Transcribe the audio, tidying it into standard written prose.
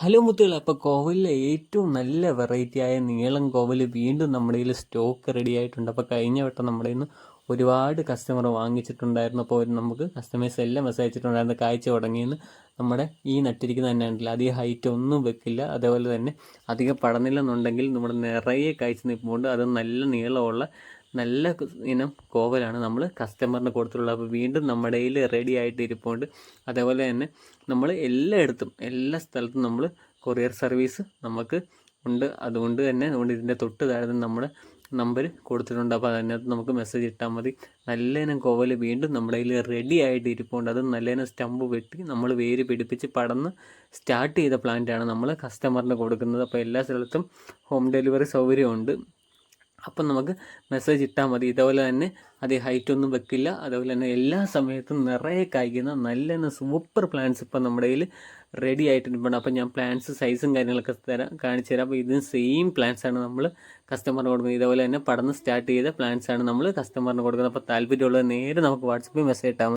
Hello മുത്തുകൾ, അപ്പോൾ കോവലിലെ ഏറ്റവും നല്ല വെറൈറ്റി ആയ നീളം കോവൽ വീണ്ടും നമ്മുടെ കയ്യിൽ സ്റ്റോക്ക് റെഡി ആയിട്ടുണ്ട്. അപ്പോൾ കഴിഞ്ഞ വട്ടം നമ്മുടെ നിന്ന് ഒരുപാട് കസ്റ്റമർ വാങ്ങിച്ചിട്ടുണ്ടായിരുന്നു. അപ്പോൾ നമുക്ക് കസ്റ്റമേഴ്സ് എല്ലാം മെസ്സേജ് അയച്ചിട്ടുണ്ടായിരുന്നു കാഴ്ച തുടങ്ങിയെന്ന്. നമ്മുടെ ഈ നട്ടിരിക്കുന്ന തന്നെ ഉണ്ടല്ലോ, അധികം ഹൈറ്റ് ഒന്നും വെക്കില്ല, അതേപോലെ തന്നെ അധികം പടന്നില്ലെന്നുണ്ടെങ്കിൽ നമ്മുടെ നിറയെ കാഴ്ച നിൽപ്പുണ്ട്. അത് നല്ല നീളമുള്ള നല്ല ഇനം കോവലാണ് നമ്മൾ കസ്റ്റമറിന് കൊടുത്തിട്ടുള്ളത്. അപ്പോൾ വീണ്ടും നമ്മുടെ കയ്യിൽ റെഡി ആയിട്ട് ഇരിപ്പുണ്ട്. അതേപോലെ തന്നെ നമ്മൾ എല്ലായിടത്തും എല്ലാ സ്ഥലത്തും നമ്മൾ കൊറിയർ സർവീസ് നമുക്ക് ഉണ്ട്. അതുകൊണ്ട് ഇതിൻ്റെ തൊട്ട് താഴെ നമ്മുടെ നമ്പർ കൊടുത്തിട്ടുണ്ട്. അപ്പോൾ അതിനകത്ത് നമുക്ക് മെസ്സേജ് ഇട്ടാൽ മതി. നല്ല ഇനം കോവൽ വീണ്ടും നമ്മുടെ കയ്യിൽ റെഡി ആയിട്ട് ഇരിപ്പുണ്ട്. അത് നല്ല ഇനം സ്റ്റമ്പ് വെട്ടി നമ്മൾ വേര് പിടിപ്പിച്ച് പടന്ന് സ്റ്റാർട്ട് ചെയ്ത പ്ലാന്റാണ് നമ്മൾ കസ്റ്റമറിന് കൊടുക്കുന്നത്. അപ്പോൾ എല്ലാ സ്ഥലത്തും ഹോം ഡെലിവറി സൗകര്യമുണ്ട്. അപ്പം നമുക്ക് മെസ്സേജ് ഇട്ടാൽ മതി. ഇതേപോലെ തന്നെ അതേ ഹൈറ്റ് ഒന്നും വെക്കില്ല, അതേപോലെ തന്നെ എല്ലാ സമയത്തും നിറയെ കായ്ക്കുന്ന നല്ല സൂപ്പർ പ്ലാന്റ്സ് ഇപ്പം നമ്മുടെ കയ്യിൽ റെഡി ആയിട്ടുണ്ട്. അപ്പം ഞാൻ പ്ലാന്റ്സ് സൈസും കാര്യങ്ങളൊക്കെ കാണിച്ചു തരാം. അപ്പോൾ ഇതിന് സെയിം പ്ലാന്റ്സ് ആണ് നമ്മൾ കസ്റ്റമറിന് കൊടുക്കുന്നത്. ഇതേപോലെ തന്നെ പടന്ന് സ്റ്റാർട്ട് ചെയ്ത പ്ലാന്റ്സ് ആണ് നമ്മൾ കസ്റ്റമറിന് കൊടുക്കുന്നത്. അപ്പോൾ താല്പര്യമുള്ളത് നേരെ നമുക്ക് വാട്സപ്പിൽ മെസ്സേജ് ഇട്ടാൽ മതി.